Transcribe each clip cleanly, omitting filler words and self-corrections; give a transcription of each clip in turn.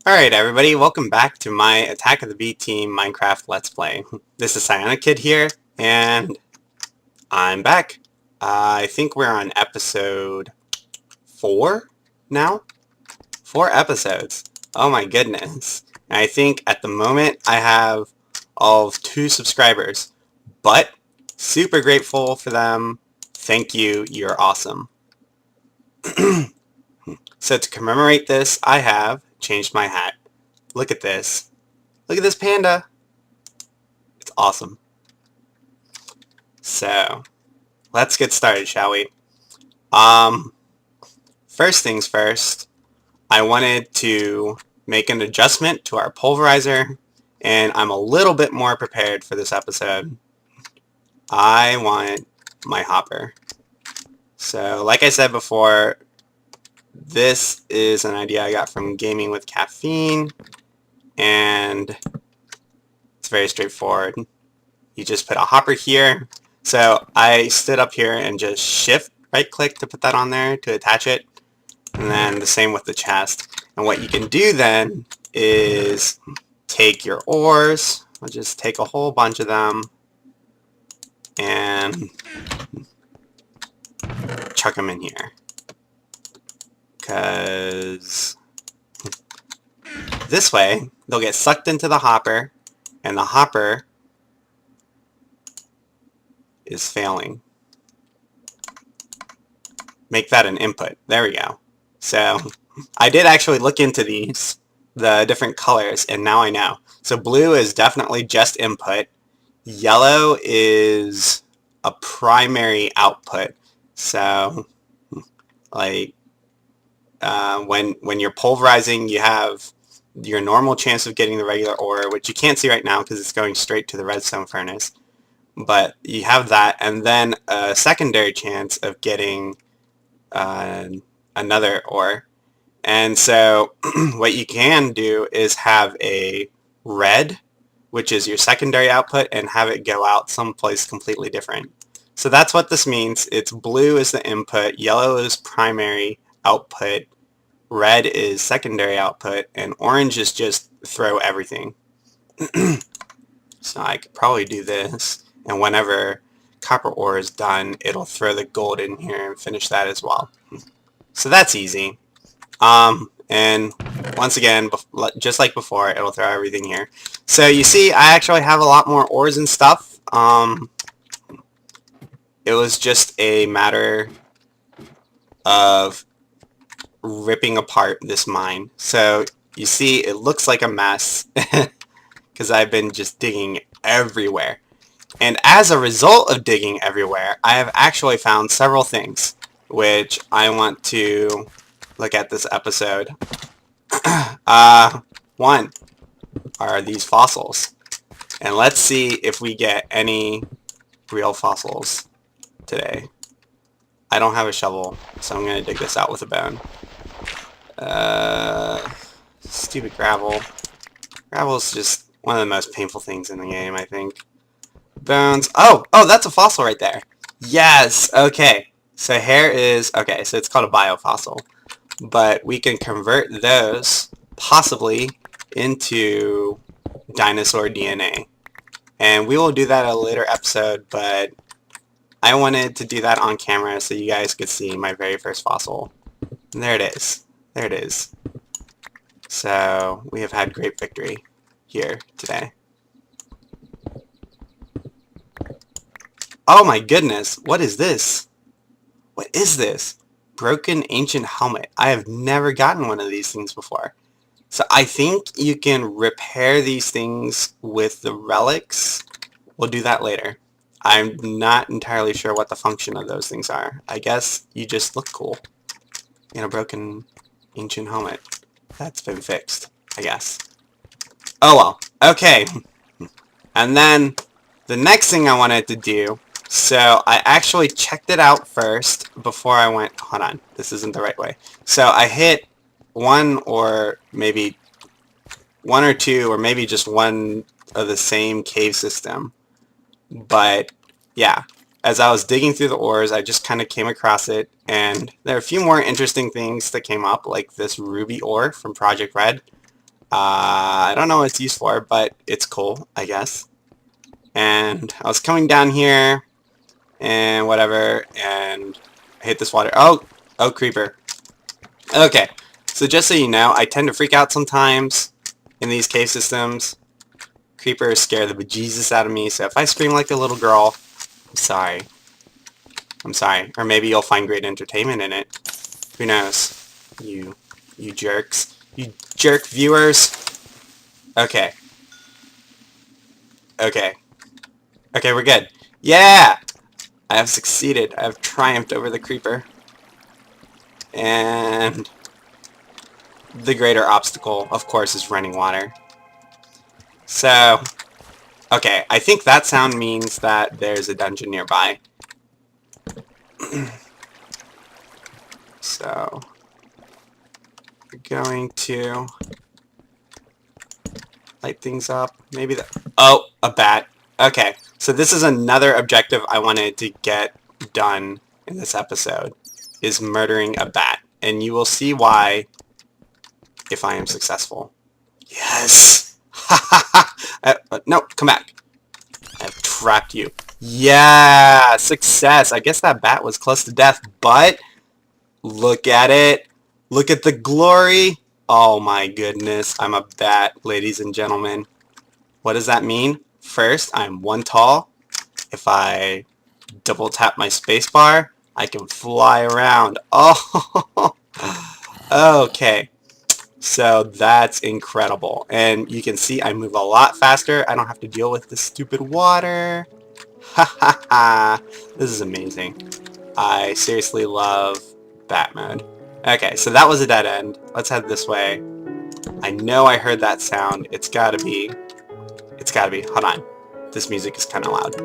Alright everybody, welcome back to my Attack of the B Team Minecraft Let's Play. This is Psionic Kid here, and I'm back. I think we're on episode 4 now? 4 episodes. Oh my goodness. And I think at the moment I have all of 2 subscribers, but super grateful for them. Thank you, you're awesome. So to commemorate this, I have changed my hat. Look at this. Look at this panda. It's awesome. So, let's get started, shall we? First things first, I wanted to make an adjustment to our pulverizer, and I'm a little bit more prepared for this episode. I want my hopper. So, like I said before, this is an idea I got from Gaming with Caffeine, and it's very straightforward. You just put a hopper here. So I stood up here and just shift right click to put that on there to attach it, and then the same with the chest. And what you can do then is take your ores. I'll just take a whole bunch of them and chuck them in here. Because this way they'll get sucked into the hopper, and the hopper is failing. Make that an input. There we go. So I did actually look into the different colors, and now I know. So blue is definitely just input. Yellow is a primary output. So like when you're pulverizing, you have your normal chance of getting the regular ore, which you can't see right now because it's going straight to the redstone furnace. But you have that, and then a secondary chance of getting another ore. And so what you can do is have a red, which is your secondary output, and have it go out someplace completely different. So that's what this means. It's blue is the input, yellow is primary output, red is secondary output, and orange is just throw everything. So I could probably do this, and whenever copper ore is done, it'll throw the gold in here and finish that as well. So that's easy. And once again, just like before, it'll throw everything here. So you see, I actually have a lot more ores and stuff. It was just a matter of ripping apart this mine. So you see, it looks like a mess because I've been just digging everywhere. And as a result of digging everywhere, I have actually found several things which I want to look at this episode. One are these fossils. And let's see if we get any real fossils today. I don't have a shovel, so I'm going to dig this out with a bone. Stupid gravel. Gravel is just one of the most painful things in the game, I think. Bones. Oh, that's a fossil right there. Yes, okay. So here is, okay, so it's called a biofossil. But we can convert those, possibly, into dinosaur DNA. And we will do that in a later episode, but I wanted to do that on camera so you guys could see my very first fossil. And there it is. There it is. So, we have had great victory here today. Oh my goodness, what is this? What is this? Broken ancient helmet. I have never gotten one of these things before. So I think you can repair these things with the relics. We'll do that later. I'm not entirely sure what the function of those things are. I guess you just look cool in a broken ancient helmet. That's been fixed, I guess. Oh well, okay. And then the next thing I wanted to do, so I actually checked it out first before I went, hold on, this isn't the right way. So I hit one or maybe one or two or maybe just one of the same cave system. But yeah, as I was digging through the ores, I just kind of came across it, and there are a few more interesting things that came up, like this ruby ore from Project Red. I don't know what it's used for, but it's cool, I guess. And I was coming down here, and whatever, and I hit this water. Oh, creeper. Okay, so just so you know, I tend to freak out sometimes in these cave systems. Creepers scare the bejesus out of me, so if I scream like a little girl, I'm sorry. I'm sorry. Or maybe you'll find great entertainment in it. Who knows? You jerks. You jerk viewers. Okay. Okay. Okay, we're good. Yeah! I have succeeded. I have triumphed over the creeper. And the greater obstacle, of course, is running water. So, okay, I think that sound means that there's a dungeon nearby. So, we're going to light things up. Maybe the... Oh, a bat. Okay, so this is another objective I wanted to get done in this episode, is murdering a bat. And you will see why if I am successful. Yes! Ha ha ha! No, come back. I have trapped you. Yeah! Success! I guess that bat was close to death, but look at it. Look at the glory. Oh my goodness. I'm a bat, ladies and gentlemen. What does that mean? First, I'm 1 tall. If I double tap my spacebar, I can fly around. Oh! Okay. So that's incredible. And you can see I move a lot faster. I don't have to deal with this stupid water. Ha ha ha. This is amazing. I seriously love bat mode. Okay, so that was a dead end. Let's head this way. I know I heard that sound. It's gotta be. Hold on. This music is kind of loud.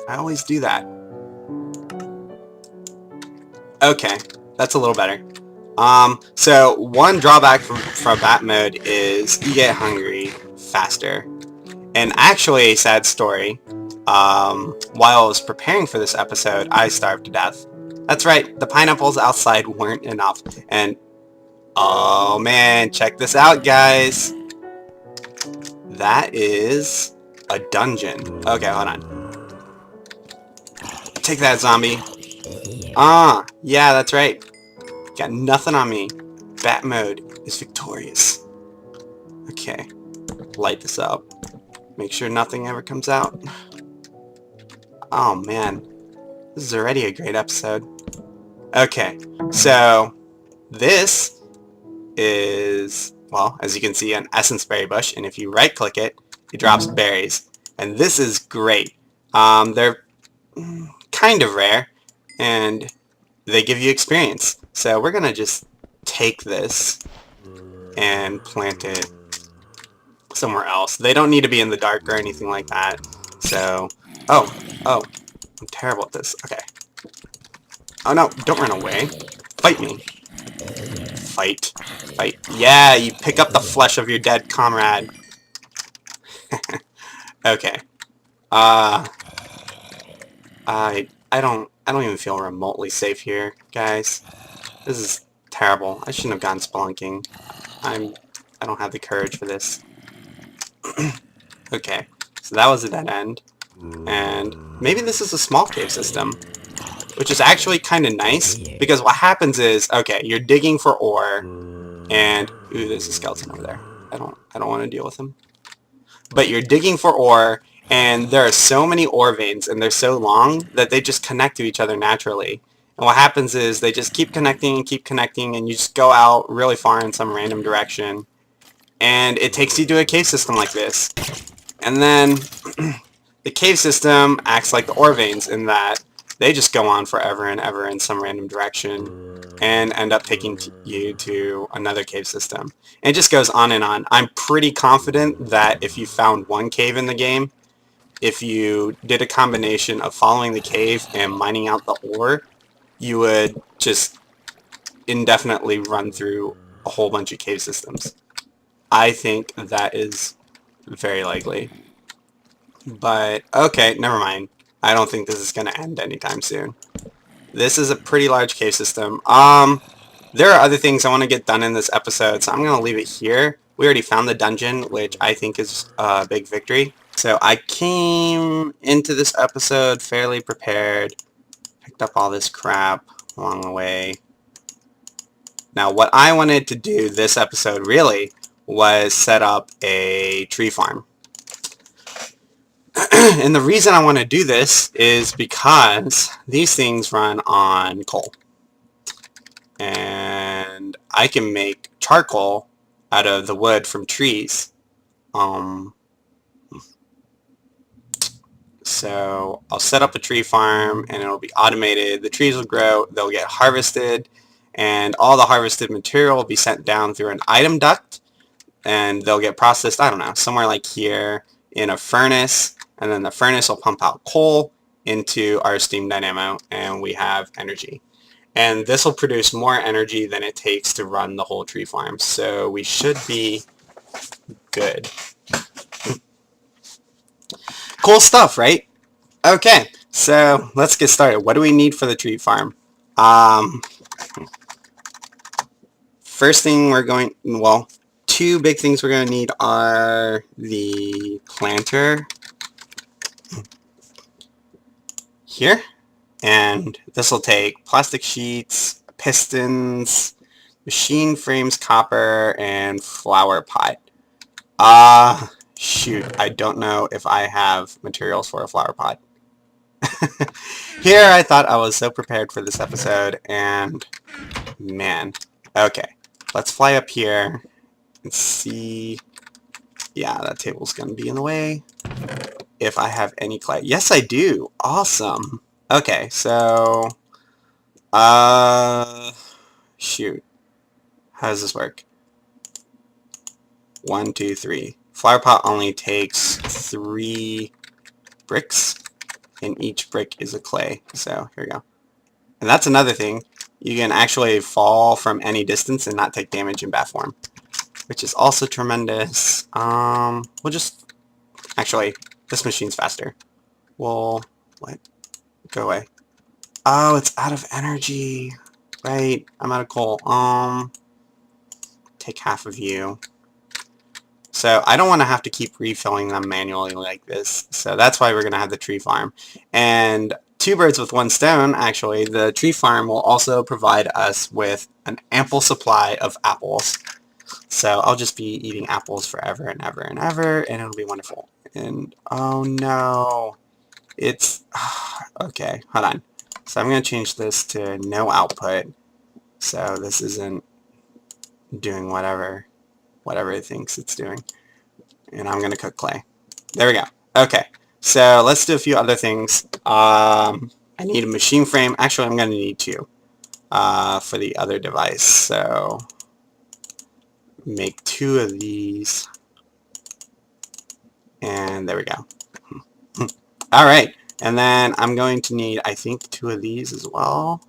I always do that. Okay, that's a little better. So one drawback from bat mode is you get hungry faster. And actually, a sad story, while I was preparing for this episode, I starved to death. That's right, the pineapples outside weren't enough. And, oh man, check this out, guys. That is a dungeon. Okay, hold on. Take that, zombie. Yeah, that's right. Got nothing on me. Bat mode is victorious. Okay, light this up. Make sure nothing ever comes out. Oh man, this is already a great episode. Okay, so this is, well, as you can see, an essence berry bush, and if you right click it, it drops berries. And this is great. They're kind of rare, and they give you experience. So we're gonna just take this and plant it somewhere else. They don't need to be in the dark or anything like that. So, oh, I'm terrible at this. Okay. Oh no, don't run away. Fight me. Fight. Yeah, you pick up the flesh of your dead comrade. Okay. I don't even feel remotely safe here, guys. This is terrible. I shouldn't have gone spelunking. I don't have the courage for this. Okay, so that was a dead end. And maybe this is a small cave system, which is actually kind of nice, because what happens is, okay, you're digging for ore, and ooh, there's a skeleton over there. I don't want to deal with him. But you're digging for ore, and there are so many ore veins, and they're so long that they just connect to each other naturally. And what happens is they just keep connecting, and you just go out really far in some random direction, and it takes you to a cave system like this. And then the cave system acts like the ore veins in that they just go on forever and ever in some random direction and end up taking you to another cave system. And it just goes on and on. I'm pretty confident that if you found one cave in the game, if you did a combination of following the cave and mining out the ore, you would just indefinitely run through a whole bunch of cave systems. I think that is very likely. But, okay, never mind. I don't think this is going to end anytime soon. This is a pretty large cave system. There are other things I want to get done in this episode, so I'm going to leave it here. We already found the dungeon, which I think is a big victory. So I came into this episode fairly prepared, picked up all this crap along the way. Now what I wanted to do this episode really was set up a tree farm. And the reason I want to do this is because these things run on coal. And I can make charcoal out of the wood from trees. So I'll set up a tree farm and it'll be automated. The trees will grow, they'll get harvested, and all the harvested material will be sent down through an item duct, and they'll get processed, I don't know, somewhere like here in a furnace, and then the furnace will pump out coal into our steam dynamo, and we have energy. And this will produce more energy than it takes to run the whole tree farm, so we should be good. Cool stuff, right? Okay, so let's get started. What do we need for the tree farm? First thing we're going, well, two big things we're going to need are the planter here, and this will take plastic sheets, pistons, machine frames, copper, and flower pot. Shoot, I don't know if I have materials for a flower pot. Here, I thought I was so prepared for this episode, and man. Okay, let's fly up here and see. Yeah, that table's going to be in the way. If I have any clay. Yes, I do. Awesome. Okay, so, shoot. How does this work? 1, 2, 3. Flower pot only takes 3 bricks, and each brick is a clay. So here we go. And that's another thing. You can actually fall from any distance and not take damage in bat form, which is also tremendous. We'll just... Actually, this machine's faster. Well, what? Go away. Oh, it's out of energy. Right, I'm out of coal. Take half of you. So I don't want to have to keep refilling them manually like this. So that's why we're going to have the tree farm. And 2 birds with 1 stone, actually, the tree farm will also provide us with an ample supply of apples. So I'll just be eating apples forever and ever and ever, and it'll be wonderful. And, oh no, it's, okay, hold on. So I'm going to change this to no output. So this isn't doing whatever it thinks it's doing. And I'm going to cook clay. There we go. Okay, so let's do a few other things. I need a machine frame. Actually, I'm going to need 2 for the other device. So make 2 of these. And there we go. Alright, and then I'm going to need, I think, 2 of these as well.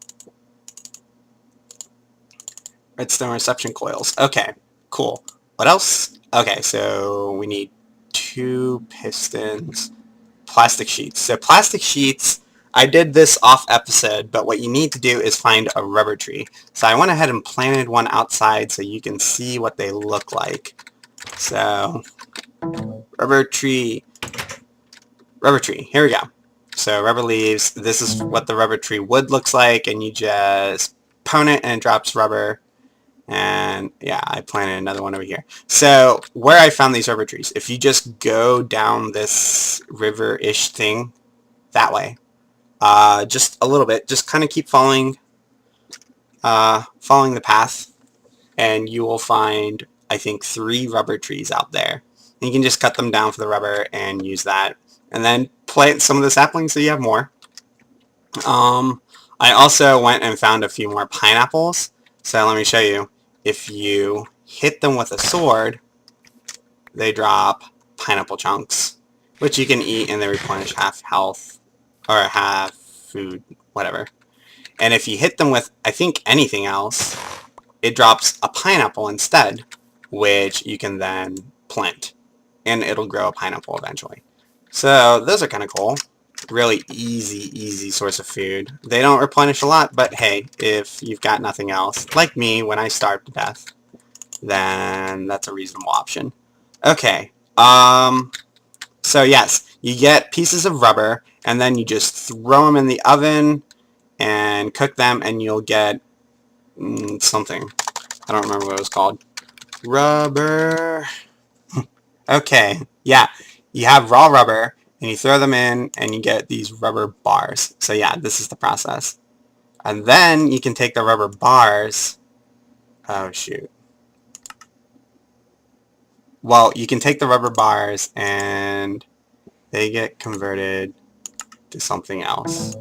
Redstone reception coils. Okay, cool. What else? Okay, so we need 2 pistons, plastic sheets. So plastic sheets, I did this off episode, but what you need to do is find a rubber tree. So I went ahead and planted one outside so you can see what they look like. So, rubber tree, here we go. So rubber leaves, this is what the rubber tree wood looks like, and you just pwn it and it drops rubber. And yeah, I planted another one over here. So where I found these rubber trees, if you just go down this river-ish thing that way, just a little bit, just kind of keep following the path, and you will find, I think, 3 rubber trees out there. And you can just cut them down for the rubber and use that, and then plant some of the saplings so you have more. I also went and found a few more pineapples. So let me show you. If you hit them with a sword, they drop pineapple chunks, which you can eat and they replenish half health, or half food, whatever. And if you hit them with, I think, anything else, it drops a pineapple instead, which you can then plant, and it'll grow a pineapple eventually. So those are kind of cool. really easy source of food. They don't replenish a lot, but hey, if you've got nothing else, like me when I starve to death, then that's a reasonable option. Okay, so yes, you get pieces of rubber, and then you just throw them in the oven and cook them, and you'll get something. I don't remember what it was called. Rubber. Okay, yeah, you have raw rubber, and you throw them in, and you get these rubber bars. So yeah, this is the process. And then you can take the rubber bars. Oh, shoot. Well, you can take the rubber bars, and they get converted to something else.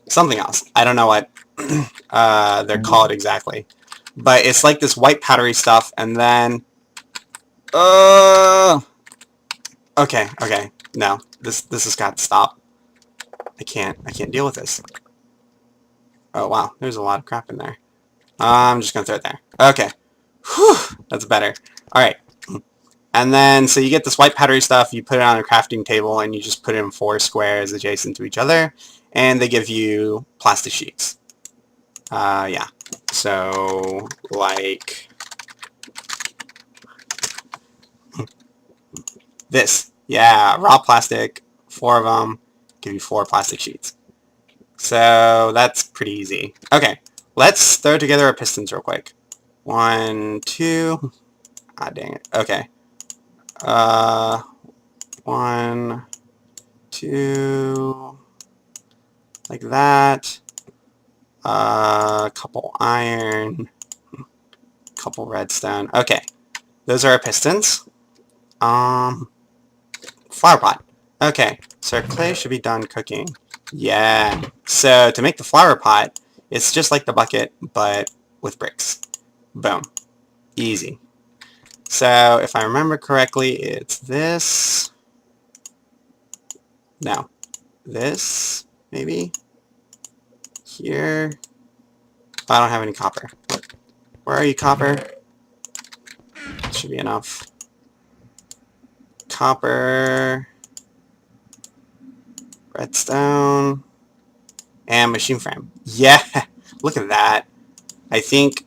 Something else. I don't know what they're called exactly. But it's like this white powdery stuff, and then... Okay. No, this has got to stop. I can't deal with this. Oh wow, there's a lot of crap in there. I'm just gonna throw it there. Okay. Whew, that's better. Alright. And then, so you get this white powdery stuff, you put it on a crafting table, and you just put it in 4 squares adjacent to each other, and they give you plastic sheets. Yeah. So, like... this. Yeah, raw plastic, 4 of them, give you 4 plastic sheets. So, that's pretty easy. Okay, let's throw together our pistons real quick. 1, 2... Ah, dang it. Okay. 1, 2, like that. Couple iron, couple redstone. Okay, those are our pistons. Flower pot. Okay, so our clay should be done cooking. Yeah. So to make the flower pot, it's just like the bucket, but with bricks. Boom. Easy. So if I remember correctly, it's this. No. This, maybe? Here. I don't have any copper. Where are you, copper? Should be enough. Copper. Redstone. And machine frame. Yeah! Look at that. I think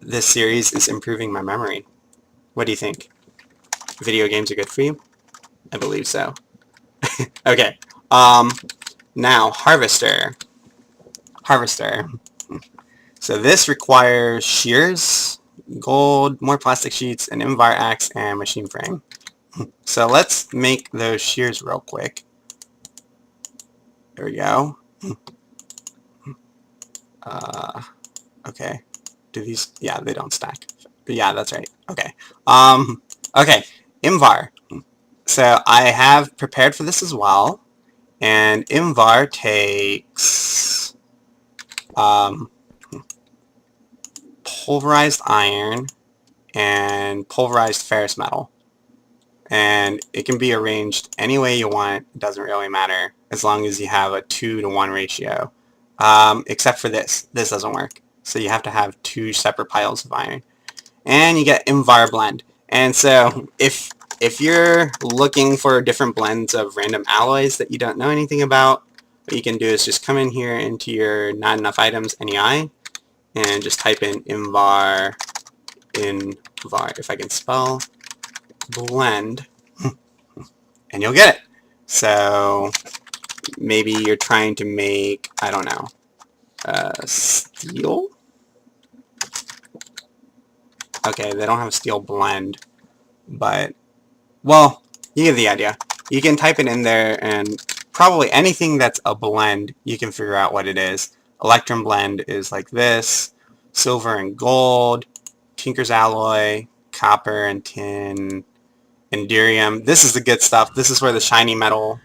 this series is improving my memory. What do you think? Video games are good for you? I believe so. Okay. Now, harvester. Harvester. So this requires shears, gold, more plastic sheets, an invar axe, and machine frame. So let's make those shears real quick. There we go. Okay. Do these... Yeah, they don't stack. But yeah, that's right. Okay. Okay. Invar. So I have prepared for this as well. And Invar takes pulverized iron and pulverized ferrous metal. And it can be arranged any way you want. It doesn't really matter as long as you have a 2-to-1 ratio. Except for this. This doesn't work. So you have to have 2 separate piles of iron. And you get Invar blend. And so if you're looking for different blends of random alloys that you don't know anything about, what you can do is just come in here into your not enough items NEI and just type in Invar, if I can spell, blend, and you'll get it. So maybe you're trying to make, I don't know, steel? Okay, they don't have steel blend, but, well, you get the idea. You can type it in there, and probably anything that's a blend, you can figure out what it is. Electrum blend is like this, silver and gold, tinker's alloy, copper and tin, Enderium. This is the good stuff. This is where the shiny metal,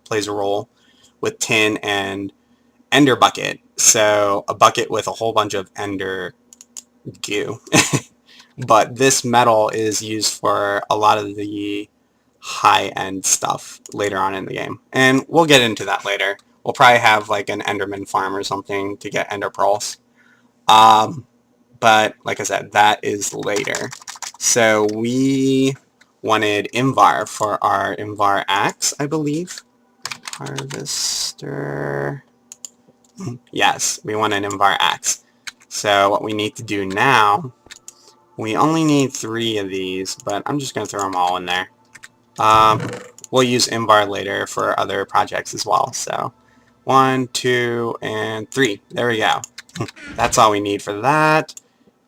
plays a role with tin and ender bucket. So a bucket with a whole bunch of ender goo. But this metal is used for a lot of the high-end stuff later on in the game. And we'll get into that later. We'll probably have like an enderman farm or something to get ender pearls. But like I said, that is later. So we wanted invar for our invar axe, I believe. Harvester. Yes, we want an invar axe. So what we need to do now, we only need 3 of these, but I'm just going to throw them all in there. We'll use invar later for other projects as well. So 1, 2, and 3. There we go. That's all we need for that.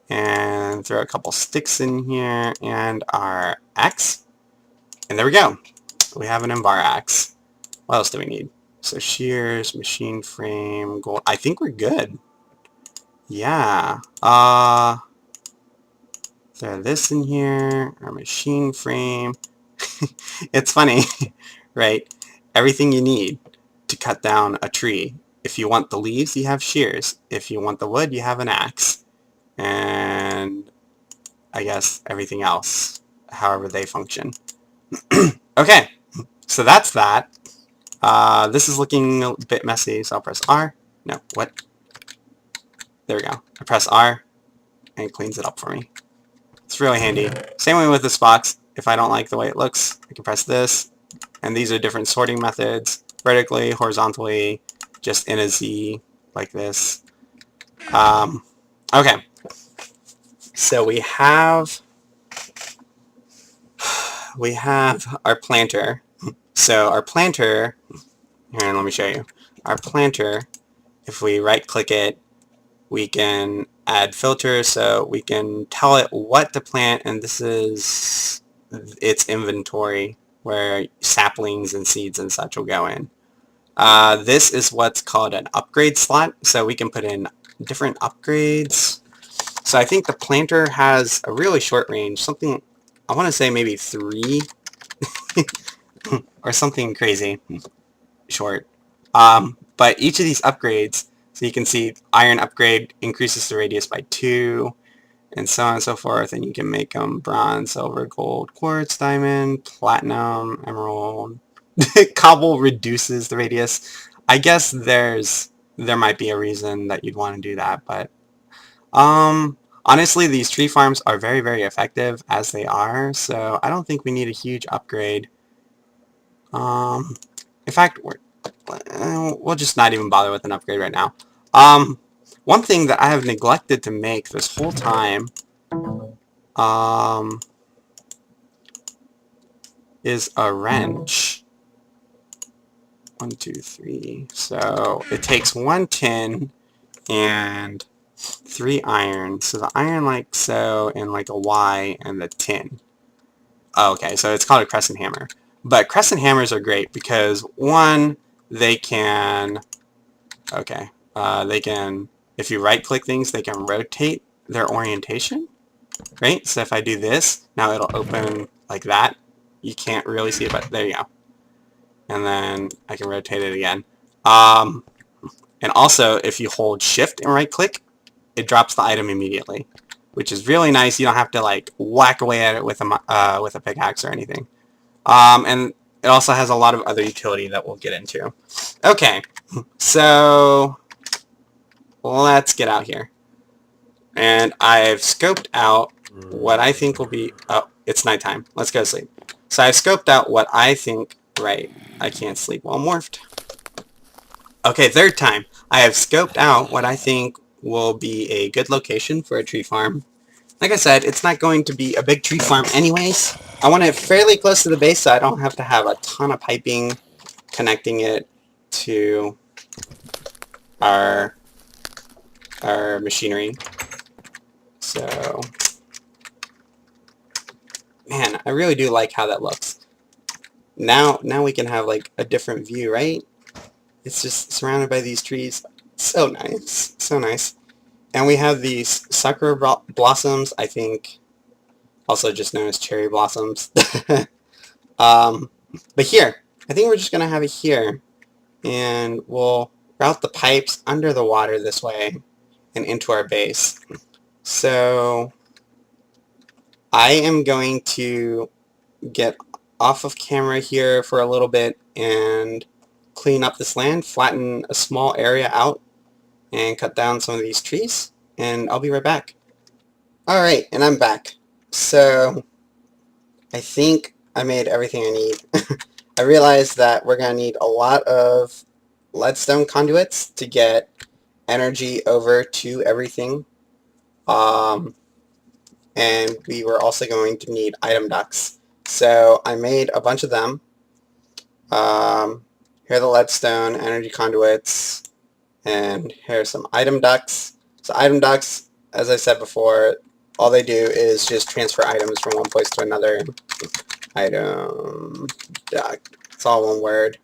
And throw a couple sticks in here and our axe. And there we go. We have an invar axe. What else do we need? So shears, machine frame, gold. I think we're good. Yeah. Throw this in here. Our machine frame. It's funny, right? Everything you need to cut down a tree. If you want the leaves, you have shears. If you want the wood, you have an axe. And I guess everything else, however they function. Okay, so that's that. This is looking a bit messy, so I'll press R. No, what? There we go. I press R, and it cleans it up for me. It's really handy. Same way with this box. If I don't like the way it looks, I can press this. And these are different sorting methods. Vertically, horizontally, just in a Z, like this. Okay. So we have our planter. So our planter, here, let me show you. Our planter, if we right-click it, we can add filters, so we can tell it what to plant, and this is its inventory, where saplings and seeds and such will go in. This is what's called an upgrade slot, so we can put in different upgrades. So I think the planter has a really short range, something, I want to say maybe 3, or something crazy short. But each of these upgrades, so you can see iron upgrade increases the radius by 2, and so on and so forth, and you can make them bronze, silver, gold, quartz, diamond, platinum, emerald. Cobble reduces the radius. I guess there might be a reason that you'd want to do that, but honestly, these tree farms are very, very effective as they are, so I don't think we need a huge upgrade. In fact, we'll just not even bother with an upgrade right now. One thing that I have neglected to make this whole time is a wrench. 1, 2, 3. So it takes 1 tin and 3 iron. So the iron like so, and like a Y, and the tin. Oh, okay, so it's called a crescent hammer. But crescent hammers are great because, one, they can, if you right-click things, they can rotate their orientation, right? So if I do this, now it'll open like that. You can't really see it, but there you go. And then I can rotate it again. And also, if you hold shift and right-click, it drops the item immediately, which is really nice. You don't have to like whack away at it with a pickaxe or anything. And it also has a lot of other utility that we'll get into. Okay, so let's get out here. And I've scoped out what I think will be... Oh, it's nighttime. Let's go to sleep. So I've scoped out what I think... Right, I can't sleep while morphed. Okay, third time. I have scoped out what I think will be a good location for a tree farm. Like I said, it's not going to be a big tree farm anyways. I want it fairly close to the base so I don't have to have a ton of piping connecting it to our machinery. So, man, I really do like how that looks. Now we can have like a different view, right? It's just surrounded by these trees. So nice, so nice. And we have these sakura blossoms, I think, also just known as cherry blossoms. But here, I think we're just going to have it here. And we'll route the pipes under the water this way and into our base. So I am going to get off of camera here for a little bit and clean up this land, flatten a small area out, and cut down some of these trees, and I'll be right back. Alright, and I'm back. So, I think I made everything I need. I realized that we're going to need a lot of leadstone conduits to get energy over to everything. And we were also going to need item ducts. So I made a bunch of them. Here are the leadstone energy conduits, and here's some item ducts. So item ducts, as I said before, all they do is just transfer items from one place to another. Item duct. It's all one word.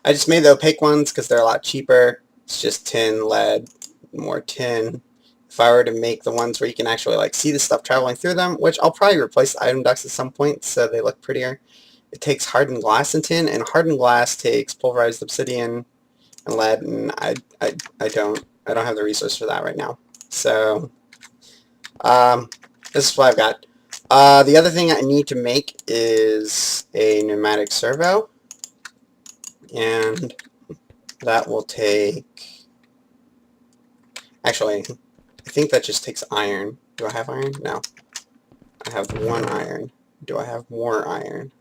I just made the opaque ones because they're a lot cheaper. It's just tin, lead, more tin. If I were to make the ones where you can actually like see the stuff traveling through them, which I'll probably replace the item ducts at some point so they look prettier. It takes hardened glass and tin, and hardened glass takes pulverized obsidian and lead, and I don't have the resource for that right now. So this is what I've got. The other thing I need to make is a pneumatic servo, and that will take, actually, I think that just takes iron. Do I have iron? No. I have 1 iron. Do I have more iron?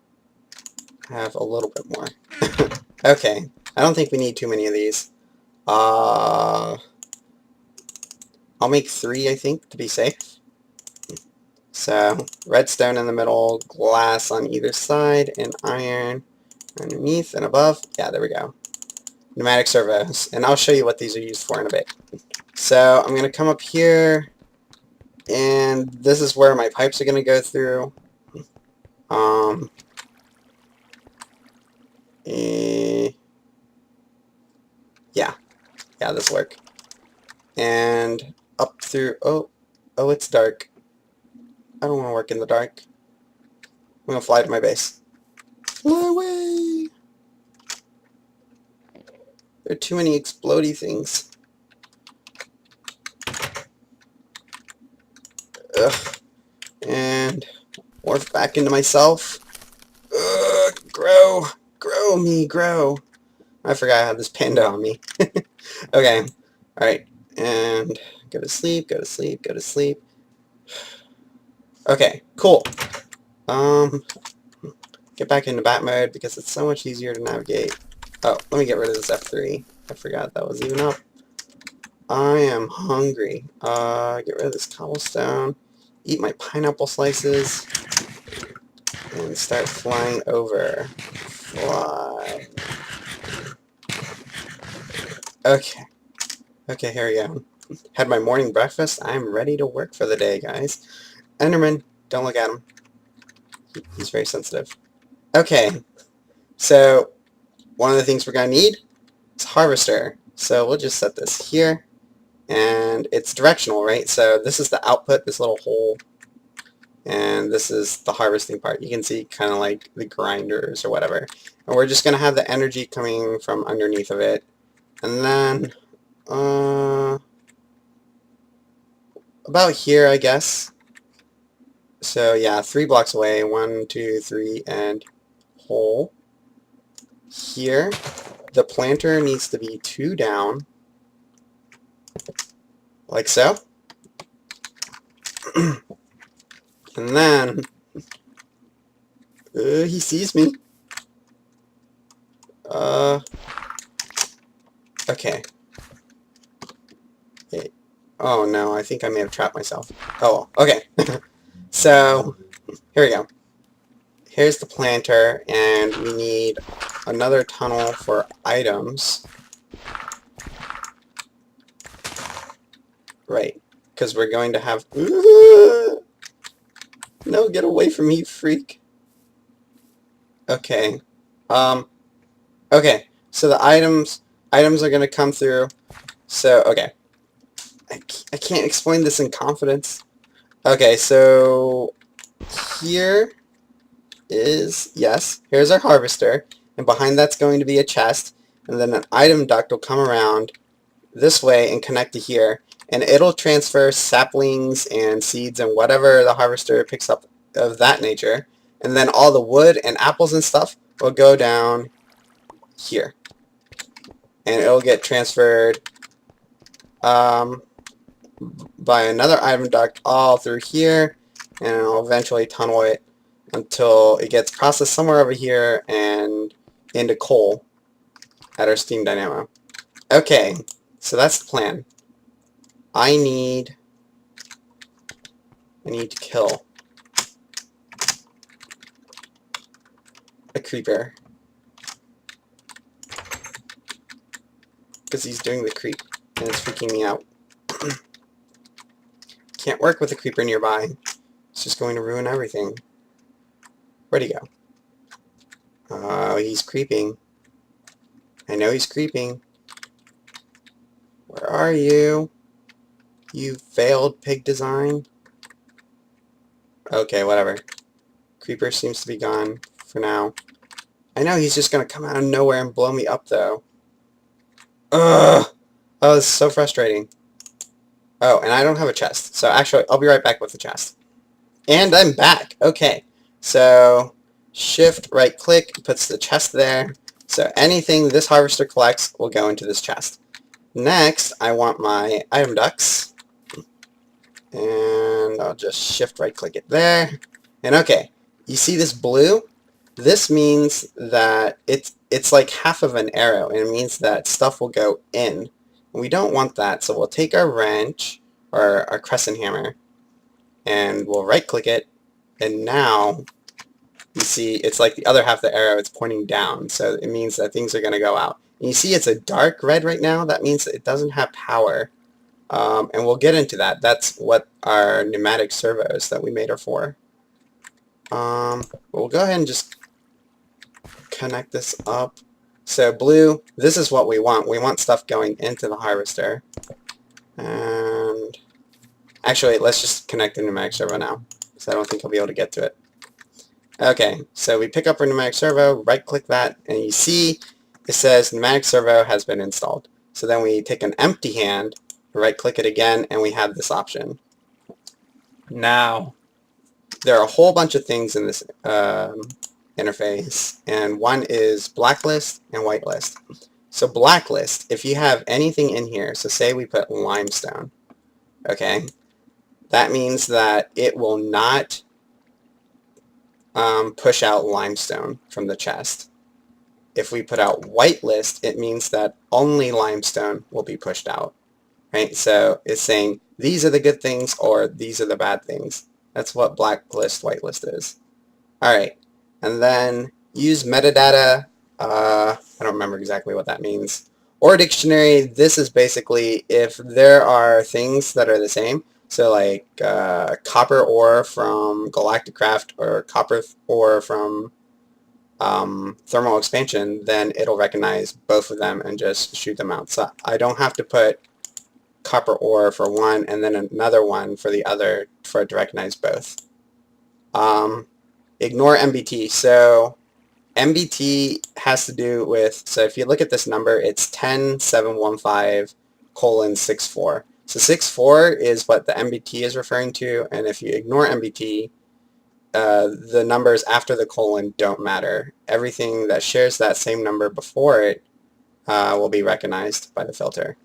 I have a little bit more. Okay. I don't think we need too many of these. I'll make 3, I think, to be safe. So, redstone in the middle, glass on either side, and iron underneath and above. Yeah, there we go. Pneumatic servos. And I'll show you what these are used for in a bit. So, I'm going to come up here, and this is where my pipes are going to go through. Yeah, this will work. And up through, oh, it's dark. I don't want to work in the dark. I'm going to fly to my base. Fly away! There are too many explodey things. Ugh. And morph back into myself. Ugh, grow! Grow me, grow! I forgot I had this panda on me. Okay, alright, and go to sleep, go to sleep, go to sleep. Okay, cool. Get back into bat mode because it's so much easier to navigate. Oh, let me get rid of this F3. I forgot that was even up. I am hungry. Get rid of this cobblestone. Eat my pineapple slices. And start flying over. Fly. Okay. Okay, here we go. Had my morning breakfast. I'm ready to work for the day, guys. Enderman, don't look at him. He's very sensitive. Okay. So, one of the things we're going to need is a harvester. So, we'll just set this here. And it's directional, right? So, this is the output, this little hole. And this is the harvesting part. You can see kind of like the grinders or whatever. And we're just going to have the energy coming from underneath of it. And then, about here, I guess. So yeah, 3 blocks away. 1, 2, 3, and hole. Here, the planter needs to be 2 down. Like so. And then, he sees me. Okay. Hey. Oh no, I think I may have trapped myself. Oh, okay. So, here we go. Here's the planter, and we need another tunnel for items. Right, because we're going to have... No, get away from me, you freak. Okay. Okay, so the items are going to come through. So, okay. I can't explain this in confidence. Okay, so here is, yes, here's our harvester, and behind that's going to be a chest, and then an item duct will come around this way and connect to here, and it'll transfer saplings and seeds and whatever the harvester picks up of that nature, and then all the wood and apples and stuff will go down here, and it'll get transferred by another item duct all through here, and I'll eventually tunnel it until it gets processed somewhere over here and into coal at our steam dynamo. Okay, so that's the plan. I need to kill a creeper because he's doing the creep and it's freaking me out. Can't work with a creeper nearby. It's just going to ruin everything. Where'd he go? Oh, he's creeping. I know he's creeping. Where are you? You failed pig design? Okay, whatever. Creeper seems to be gone for now. I know he's just going to come out of nowhere and blow me up, though. Ugh! Oh, this is so frustrating. Oh, and I don't have a chest. So actually, I'll be right back with the chest. And I'm back. Okay. So, shift right click puts the chest there. So anything this harvester collects will go into this chest. Next, I want my item ducts. And I'll just shift right click it there. And okay, you see this blue? This means that it's like half of an arrow, and it means that stuff will go in. We don't want that, so we'll take our wrench, or our crescent hammer, and we'll right click it, and now you see it's like the other half of the arrow, it's pointing down, so it means that things are going to go out. And you see it's a dark red right now, that means that it doesn't have power. And we'll get into that. That's what our pneumatic servos that we made are for. We'll go ahead and just connect this up. So blue, this is what we want. We want stuff going into the harvester. And actually, let's just connect the pneumatic servo now, because I don't think I'll be able to get to it. Okay, so we pick up our pneumatic servo, right-click that, and you see it says pneumatic servo has been installed. So then we take an empty hand, right-click it again, and we have this option. Now, there are a whole bunch of things in this interface, and one is blacklist and whitelist. So blacklist, if you have anything in here, so say we put limestone, okay, that means that it will not push out limestone from the chest. If we put out whitelist, it means that only limestone will be pushed out, right? So it's saying these are the good things or these are the bad things. That's what blacklist, whitelist is. Alright, and then use metadata, I don't remember exactly what that means. Or dictionary, this is basically if there are things that are the same, so like copper ore from Galactic Craft or copper ore from thermal expansion, then it'll recognize both of them and just shoot them out. So I don't have to put copper ore for one and then another one for the other for it to recognize both. Ignore MBT. So MBT has to do with, so if you look at this number, it's 10715:64. So 64 is what the MBT is referring to, and if you ignore MBT, the numbers after the colon don't matter. Everything that shares that same number before it will be recognized by the filter.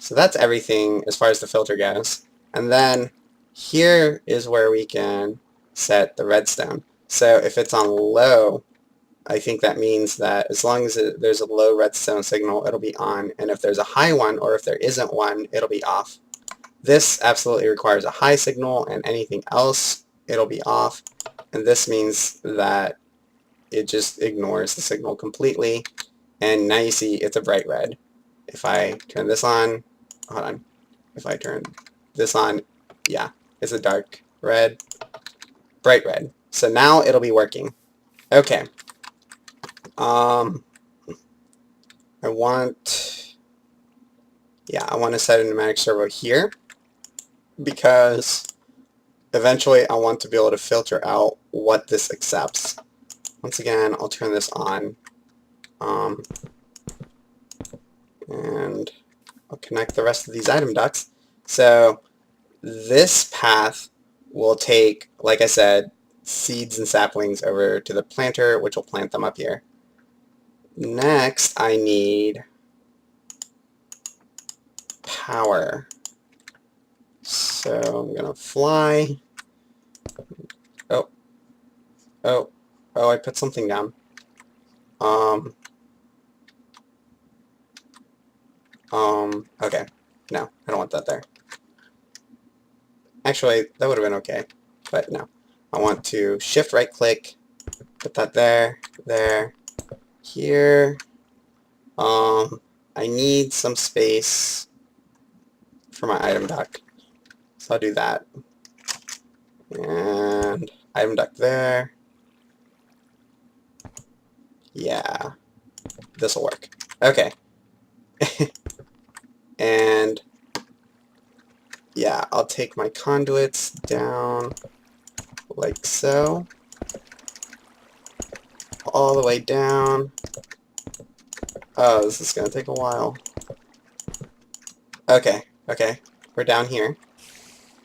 So that's everything as far as the filter goes. And then here is where we can set the redstone. So if it's on low, I think that means that as long as there's a low redstone signal, it'll be on. And if there's a high one, or if there isn't one, it'll be off. This absolutely requires a high signal, and anything else, it'll be off. And this means that it just ignores the signal completely. And now you see it's a bright red. If I turn this on, hold on. If I turn this on, yeah, it's a dark red, bright red. So now it'll be working. Okay. I want to set a pneumatic servo here because eventually I want to be able to filter out what this accepts. Once again, I'll turn this on, and I'll connect the rest of these item ducts. So this path will take, like I said, seeds and saplings over to the planter, which will plant them up here. Next, I need power. So I'm going to fly. Oh, Oh, I put something down. Okay. No, I don't want that there. Actually, that would have been okay, but no. I want to shift right click, put that there, here. I need some space for my item duct, so I'll do that. And item duct there. Yeah, this will work. Okay. And yeah, I'll take my conduits down like so. All the way down. Oh, this is going to take a while. Okay, we're down here.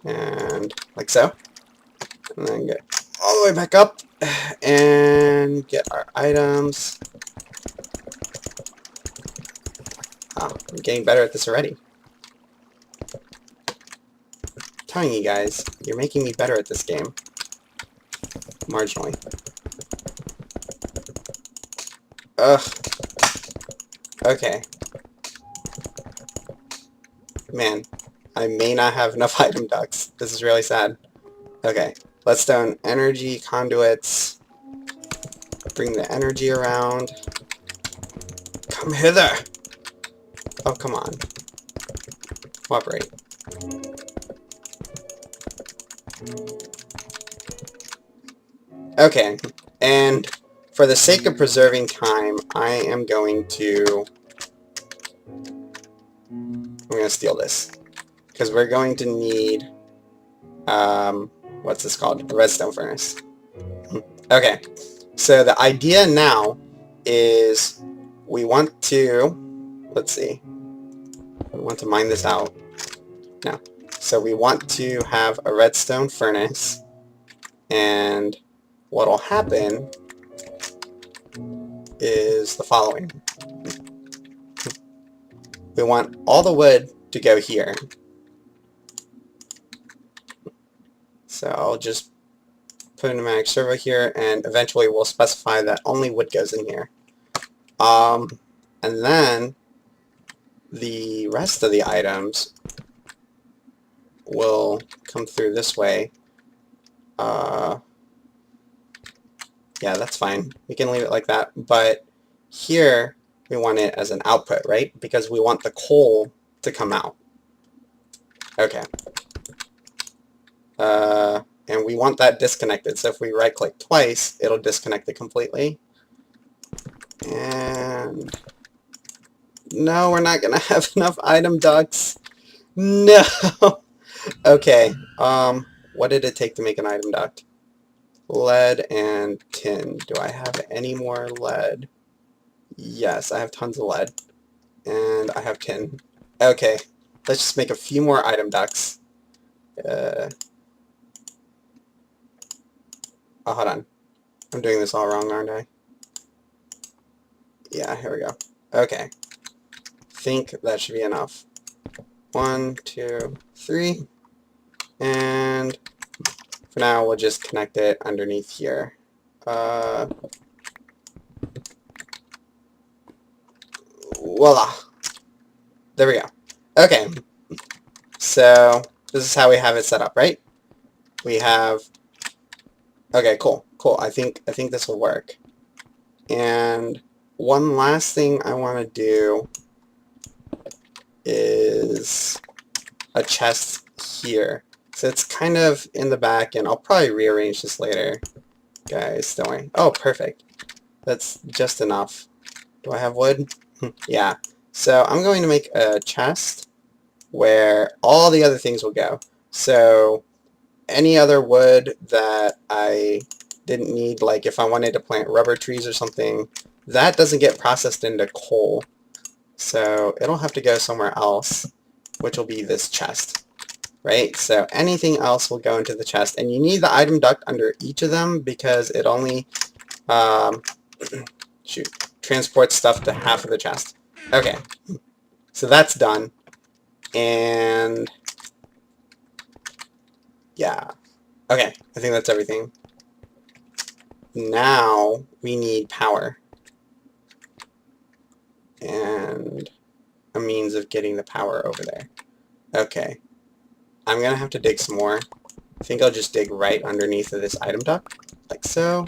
And like so. And then get all the way back up. And get our items. Oh, I'm getting better at this already. I'm telling you guys, you're making me better at this game. Marginally. Ugh. Okay. Man, I may not have enough item ducts. This is really sad. Okay, leadstone energy conduits. Bring the energy around. Come hither! Oh, come on. Cooperate. Okay, and for the sake of preserving time, I am going to steal this. Because we're going to need, what's this called? A redstone furnace. Okay, so the idea now is we want to, let's see, we want to mine this out. No. So we want to have a redstone furnace, and what'll happen is the following. We want all the wood to go here. So I'll just put in a magic servo here, and eventually we'll specify that only wood goes in here. And then the rest of the items will come through this way. Yeah, that's fine. We can leave it like that. But here, we want it as an output, right? Because we want the coal to come out. Okay. And we want that disconnected. So if we right-click twice, it'll disconnect it completely. And no, we're not gonna have enough item ducts. No. Okay. What did it take to make an item duct? Lead and tin. Do I have any more lead? Yes, I have tons of lead. And I have tin. Okay. Let's just make a few more item ducts. Oh, hold on. I'm doing this all wrong, aren't I? Yeah, here we go. Okay. Think that should be enough. 1, 2, 3. And for now, we'll just connect it underneath here. Voila. There we go. Okay. So this is how we have it set up, right? We have. Okay, cool. I think this will work. And one last thing I want to do is a chest here. So it's kind of in the back, and I'll probably rearrange this later. Guys, don't worry. Oh, perfect. That's just enough. Do I have wood? Yeah. So I'm going to make a chest where all the other things will go. So any other wood that I didn't need, like if I wanted to plant rubber trees or something, that doesn't get processed into coal. So it'll have to go somewhere else, which will be this chest. Right? So anything else will go into the chest. And you need the item duct under each of them because it only transports stuff to half of the chest. Okay. So that's done. And yeah. Okay. I think that's everything. now we need power. And a means of getting the power over there. Okay. I'm gonna have to dig some more. I think I'll just dig right underneath of this item duct. Like so.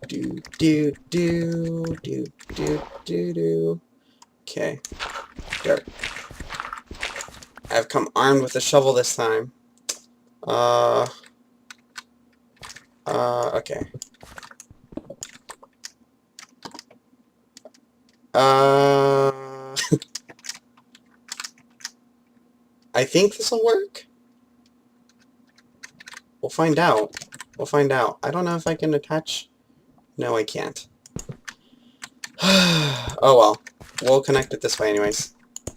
Do, do, do, do, do, do, do. Okay. Dirt. I've come armed with a shovel this time. Okay. I think this will work. We'll find out. We'll find out. I don't know if I can attach. No, I can't. Oh well. We'll connect it this way anyways.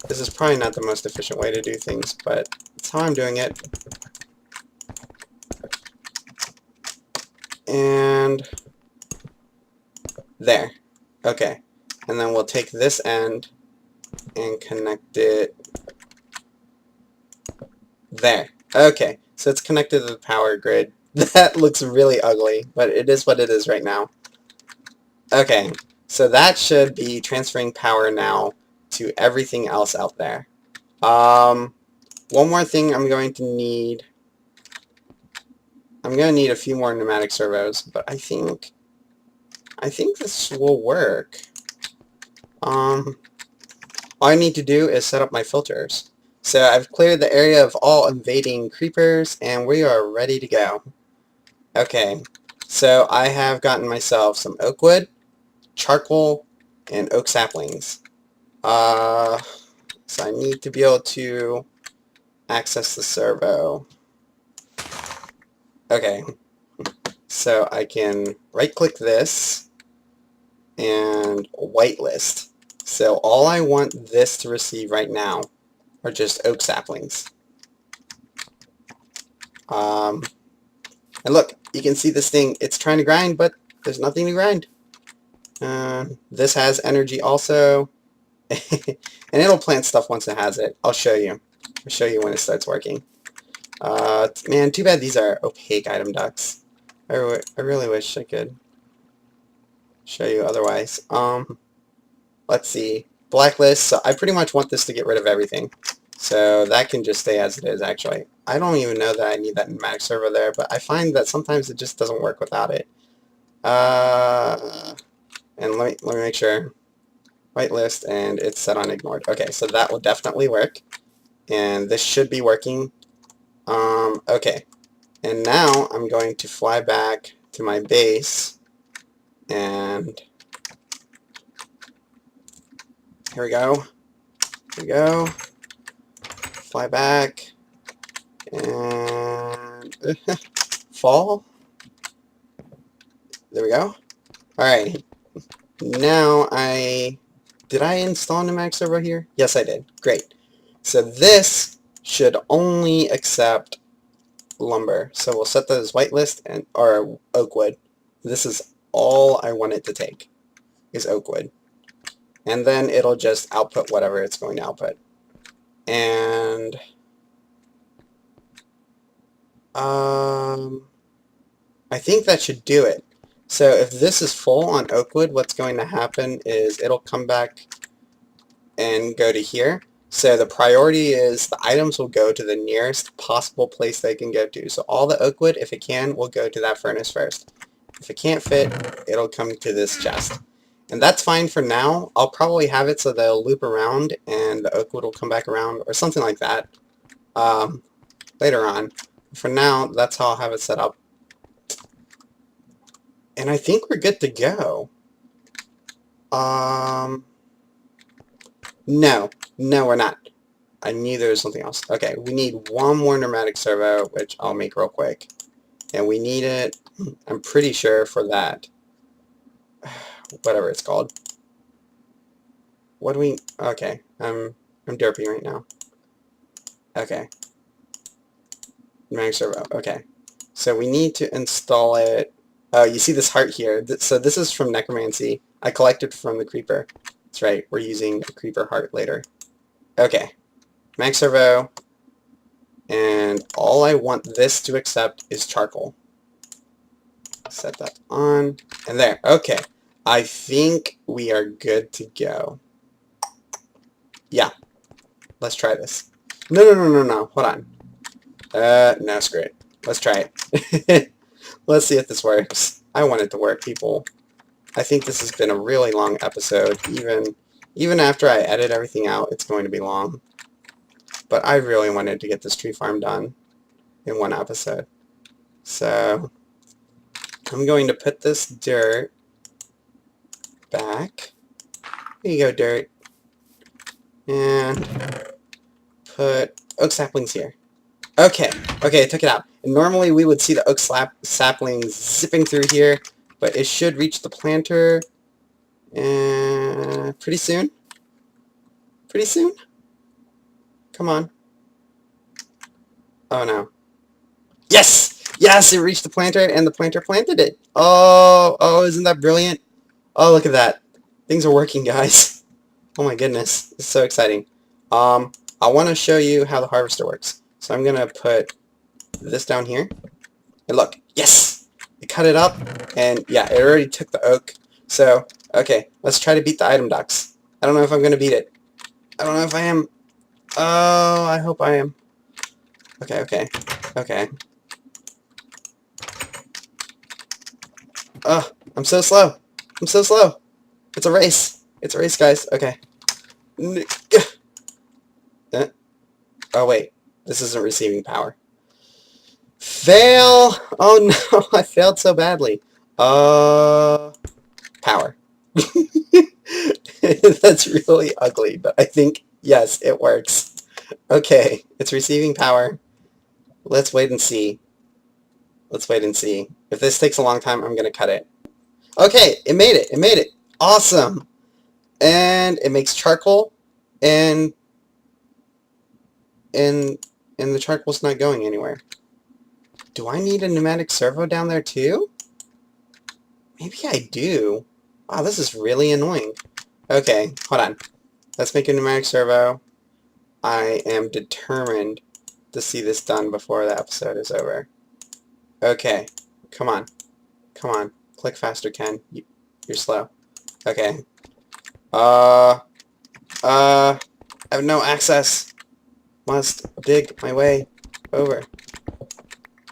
This is probably not the most efficient way to do things, but it's how I'm doing it. And there. Okay. And then we'll take this end and connect it there. Okay. So it's connected to the power grid. That looks really ugly, but it is what it is right now. Okay. So that should be transferring power now to everything else out there. One more thing I'm going to need. I'm going to need a few more pneumatic servos, but I think this will work. All I need to do is set up my filters. So I've cleared the area of all invading creepers, and we are ready to go. Okay, so I have gotten myself some oak wood, charcoal, and oak saplings. So I need to be able to access the servo. Okay, so I can right-click this and whitelist. So all I want this to receive right now are just oak saplings. And look, you can see this thing, it's trying to grind, but there's nothing to grind. This has energy also. And it'll plant stuff once it has it. I'll show you. I'll show you when it starts working. Man, too bad these are opaque item ducts. I really wish I could show you otherwise. Let's see. Blacklist. So I pretty much want this to get rid of everything. So that can just stay as it is, actually. I don't even know that I need that pneumatic servo there, but I find that sometimes it just doesn't work without it. And let me make sure. Whitelist, and it's set on ignored. Okay, so that will definitely work. And this should be working. Okay. And now I'm going to fly back to my base. And here we go. Here we go. Fly back. And fall. There we go. Alright. Now did I install pneumatic servo here? Yes, I did. Great. So this should only accept lumber. So we'll set that as whitelist or oak wood. This is all I want it to take is oak wood. And then it'll just output whatever it's going to output. And I think that should do it. So if this is full on oak wood, what's going to happen is it'll come back and go to here. So the priority is the items will go to the nearest possible place they can go to. So all the oak wood, if it can, will go to that furnace first. If it can't fit, it'll come to this chest. And that's fine for now. I'll probably have it so they'll loop around and the oak wood will come back around or something like that later on. For now, that's how I'll have it set up. And I think we're good to go. No, we're not. I knew there was something else. Okay, we need one more pneumatic servo, which I'll make real quick. And we need it, I'm pretty sure, for that. Whatever it's called. What do we... Okay, I'm derping right now. Okay. Pneumatic servo, okay. So we need to install it. Oh, you see this heart here. So this is from necromancy. I collected from the creeper. That's right, we're using a creeper heart later. Okay. Max servo. And all I want this to accept is charcoal. Set that on. And there. Okay. I think we are good to go. Yeah. Let's try this. No. Hold on. No, screw it. Let's try it. Let's see if this works. I want it to work, people. I think this has been a really long episode. Even after I edit everything out, it's going to be long. But I really wanted to get this tree farm done in one episode. So, I'm going to put this dirt back. Here you go, dirt. And put oak saplings here. Okay, I took it out. And normally we would see the oak saplings zipping through here, but it should reach the planter pretty soon. Pretty soon? Come on. Oh no. Yes! Yes, it reached the planter and the planter planted it. Oh, isn't that brilliant? Oh, look at that. Things are working, guys. Oh my goodness. It's so exciting. I want to show you how the harvester works. So I'm going to put this down here. And look. Yes! It cut it up. And yeah, it already took the oak. So, okay. Let's try to beat the item ducks. I don't know if I'm going to beat it. I don't know if I am. Oh, I hope I am. Okay. Oh, I'm so slow. It's a race. It's a race, guys. Okay. Oh, wait. This isn't receiving power. Fail! Oh, no. I failed so badly. Power. That's really ugly, but I think, yes, it works. Okay. It's receiving power. Let's wait and see. If this takes a long time, I'm going to cut it. Okay. It made it. Awesome. And it makes charcoal, and the charcoal's not going anywhere. Do I need a pneumatic servo down there too? Maybe I do. Wow, this is really annoying. Okay, hold on. Let's make a pneumatic servo. I am determined to see this done before the episode is over. Okay, come on. Click faster, Ken. You're slow. Okay. I have no access. Must dig my way over.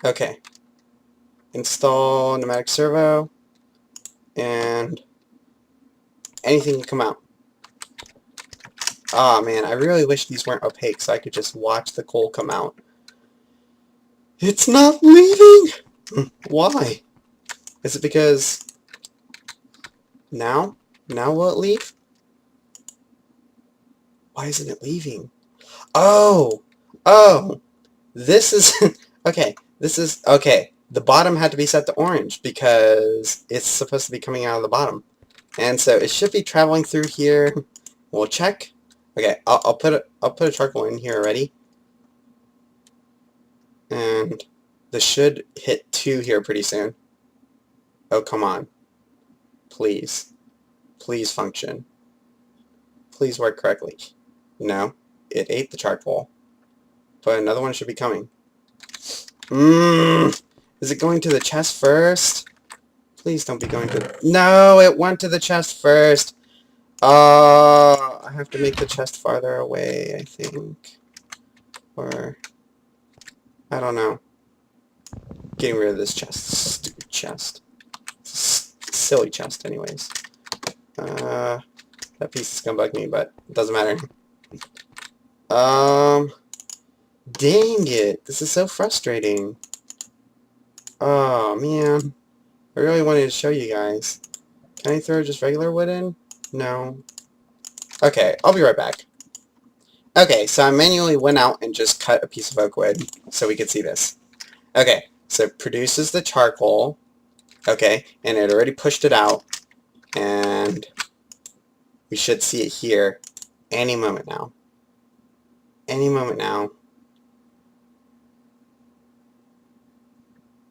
Okay. Install pneumatic servo. And anything can come out. Ah, man, I really wish these weren't opaque so I could just watch the coal come out. It's not leaving! Why? Is it because... Now? Now will it leave? Why isn't it leaving? Oh! This is... okay, the bottom had to be set to orange because it's supposed to be coming out of the bottom. And so it should be traveling through here. We'll check. Okay, I'll put a charcoal in here already. And this should hit 2 here pretty soon. Oh, come on. Please. Please function. Please work correctly. No, it ate the charcoal. But another one should be coming. Is it going to the chest first? Please don't be going to... No, it went to the chest first. I have to make the chest farther away, I think. Or... I don't know. Getting rid of this chest. Stupid chest. Silly chest, anyways. That piece is gonna bug me, but it doesn't matter. Dang it. This is so frustrating. Oh, man. I really wanted to show you guys. Can I throw just regular wood in? No. Okay, I'll be right back. Okay, so I manually went out and just cut a piece of oak wood so we could see this. Okay, so it produces the charcoal. Okay, and it already pushed it out. And we should see it here any moment now. Any moment now.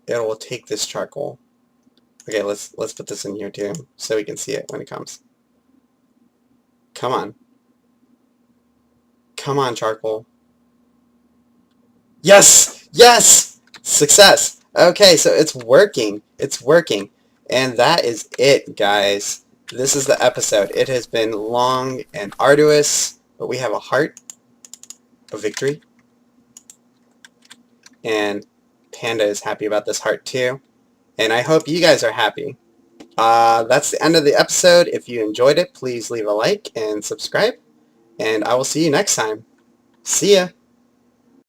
It will take this charcoal. Okay, let's put this in here too, so we can see it when it comes. Come on. Come on, charcoal. Yes! Yes! Success! Okay, so it's working. It's working. And that is it, guys. This is the episode. It has been long and arduous, but we have a heart of victory. And Panda is happy about this heart too. And I hope you guys are happy. That's the end of the episode. If you enjoyed it, please leave a like and subscribe. And I will see you next time. See ya!